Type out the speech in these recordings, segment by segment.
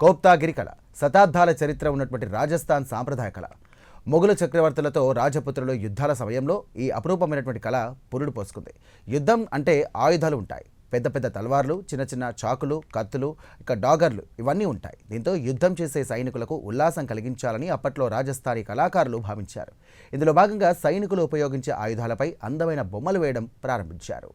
కోప్తాగిరి కళ శతాబ్దాల చరిత్ర ఉన్నటువంటి రాజస్థాన్ సాంప్రదాయ కళ. మొఘలు చక్రవర్తులతో రాజపుత్రులు యుద్ధాల సమయంలో ఈ అపురూపమైనటువంటి కళ పురుడు పోసుకుంది. యుద్ధం అంటే ఆయుధాలు ఉంటాయి. పెద్ద పెద్ద తల్వార్లు, చిన్న చిన్న చాకులు, కత్తులు, ఇక డాగర్లు ఇవన్నీ ఉంటాయి. దీంతో యుద్ధం చేసే సైనికులకు ఉల్లాసం కలిగించాలని అప్పట్లో రాజస్థానీ కళాకారులు భావించారు. ఇందులో భాగంగా సైనికులు ఉపయోగించే ఆయుధాలపై అందమైన బొమ్మలు వేయడం ప్రారంభించారు.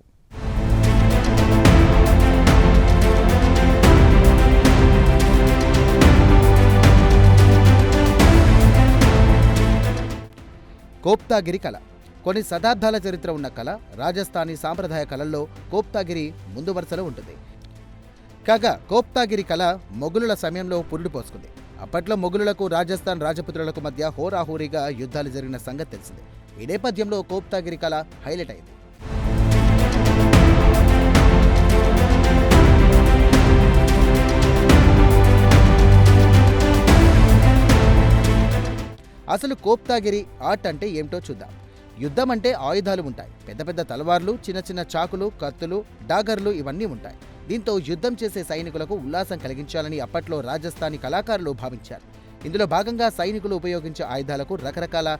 కోప్తాగిరి కళ కొన్ని శతాబ్దాల చరిత్ర ఉన్న కళ. రాజస్థానీ సాంప్రదాయ కళల్లో కోప్తాగిరి ముందు వరుసలో ఉంటుంది. కాగా కోప్తాగిరి కళ మొఘలుల సమయంలో పురుడు పోసుకుంది. అప్పట్లో మొఘలులకు రాజస్థాన్ రాజపుత్రులకు మధ్య హోరాహోరీగా యుద్ధాలు జరిగిన సంగతి తెలిసింది. ఈ నేపథ్యంలో కోప్తాగిరి కళ హైలైట్ అయింది. అసలు కోప్తాగిరి ఆర్ట్ అంటే ఏమిటో చూద్దాం. యుద్ధం అంటే ఆయుధాలు ఉంటాయి. పెద్ద పెద్ద తలవార్లు, చిన్న చిన్న చాకులు, కత్తులు, డాగర్లు ఇవన్నీ ఉంటాయి. దీంతో యుద్ధం చేసే సైనికులకు ఉల్లాసం కలిగించాలని అప్పట్లో రాజస్థానీ కళాకారులు భావించారు. ఇందులో భాగంగా సైనికులు ఉపయోగించే ఆయుధాలకు రకరకాల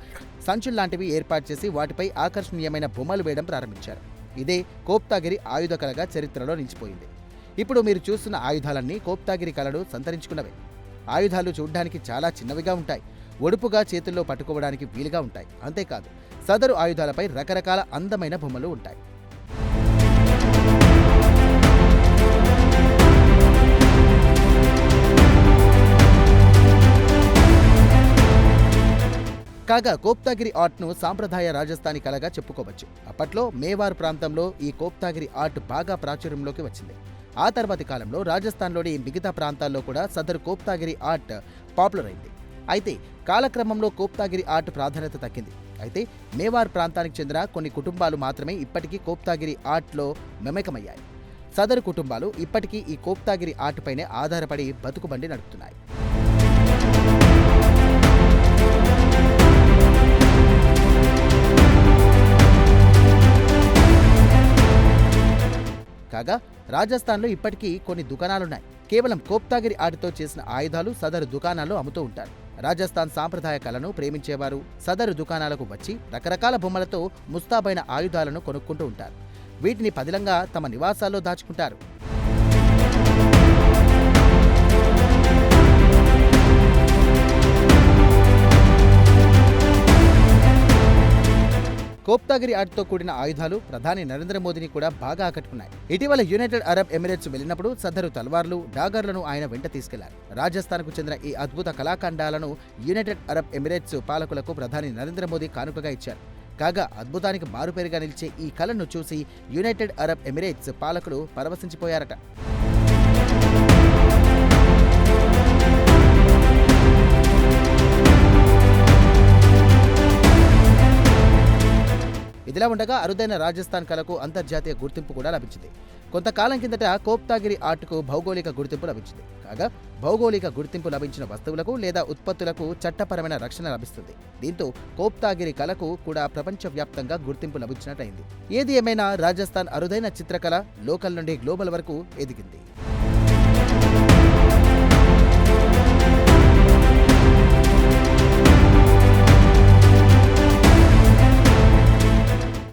సంచుల్లాంటివి ఏర్పాటు చేసి వాటిపై ఆకర్షణీయమైన బొమ్మలు వేయడం ప్రారంభించారు. ఇదే కోప్తాగిరి ఆయుధ కళగా చరిత్రలో నిలిచిపోయింది. ఇప్పుడు మీరు చూస్తున్న ఆయుధాలన్నీ కోప్తాగిరి కళను సంతరించుకున్నవే. ఆయుధాలు చూడ్డానికి చాలా చిన్నవిగా ఉంటాయి. ఒడుపుగా చేతుల్లో పట్టుకోవడానికి వీలుగా ఉంటాయి. అంతేకాదు, సదరు ఆయుధాలపై రకరకాల అందమైన బొమ్మలు ఉంటాయి. కాగా కోప్తాగిరి ఆర్ట్ను సాంప్రదాయ రాజస్థానీ కళగా చెప్పుకోవచ్చు. అప్పట్లో మేవార్ ప్రాంతంలో ఈ కోప్తాగిరి ఆర్ట్ బాగా ప్రాచుర్యంలోకి వచ్చింది. ఆ తర్వాతి కాలంలో రాజస్థాన్లోని మిగతా ప్రాంతాల్లో కూడా సదరు కోప్తాగిరి ఆర్ట్ పాపులర్ అయింది. అయితే కాలక్రమంలో కోప్తాగిరి ఆర్ట్ ప్రాధాన్యత తగ్గింది. అయితే మేవార్ ప్రాంతానికి చెందిన కొన్ని కుటుంబాలు మాత్రమే ఇప్పటికీ కోప్తాగిరి ఆర్ట్లో మమేకమయ్యాయి. సదరు కుటుంబాలు ఇప్పటికీ ఈ కోప్తాగిరి ఆర్ట్ పైనే ఆధారపడి బతుకుబండి నడుపుతున్నాయి. కాగా రాజస్థాన్లో ఇప్పటికీ కొన్ని దుకాణాలున్నాయి. కేవలం కోప్తాగిరి ఆర్ట్తో చేసిన ఆయుధాలు సదరు దుకాణాల్లో అమ్ముతూ ఉంటారు. రాజస్థాన్ సాంప్రదాయ కళను ప్రేమించేవారు సదరు దుకాణాలకు వచ్చి రకరకాల బొమ్మలతో ముస్తాబైన ఆయుధాలను కొనుక్కుంటూ ఉంటారు. వీటిని పదిలంగా తమ నివాసాల్లో దాచుకుంటారు. కోప్తాగిరి ఆర్ట్తో కూడిన ఆయుధాలు ప్రధాని నరేంద్ర మోదీని కూడా బాగా ఆకట్టుకున్నాయి. ఇటీవల యునైటెడ్ అరబ్ ఎమిరేట్స్ వెళ్లినప్పుడు సదరు తల్వార్లు, డాగర్లను ఆయన వెంట తీసుకెళ్లారు. రాజస్థాన్కు చెందిన ఈ అద్భుత కళాఖండాలను యునైటెడ్ అరబ్ ఎమిరేట్స్ పాలకులకు ప్రధాని నరేంద్ర మోదీ కానుకగా ఇచ్చారు. కాగా అద్భుతానికి మారుపేరుగా నిలిచే ఈ కళను చూసి యునైటెడ్ అరబ్ ఎమిరేట్స్ పాలకులు పరవశించిపోయారట. ఇదిలా ఉండగా అరుదైన రాజస్థాన్ కళకు అంతర్జాతీయ గుర్తింపు కూడా లభించింది. కొంతకాలం కిందట కోప్తాగిరి ఆర్ట్కు భౌగోళిక గుర్తింపు లభించింది. కాగా భౌగోళిక గుర్తింపు లభించిన వస్తువులకు లేదా ఉత్పత్తులకు చట్టపరమైన రక్షణ లభిస్తుంది. దీంతో కోప్తాగిరి కళకు కూడా ప్రపంచవ్యాప్తంగా గుర్తింపు లభించినట్టయింది. ఏది ఏమైనా రాజస్థాన్ అరుదైన చిత్రకళ లోకల్ నుండి గ్లోబల్ వరకు ఎదిగింది.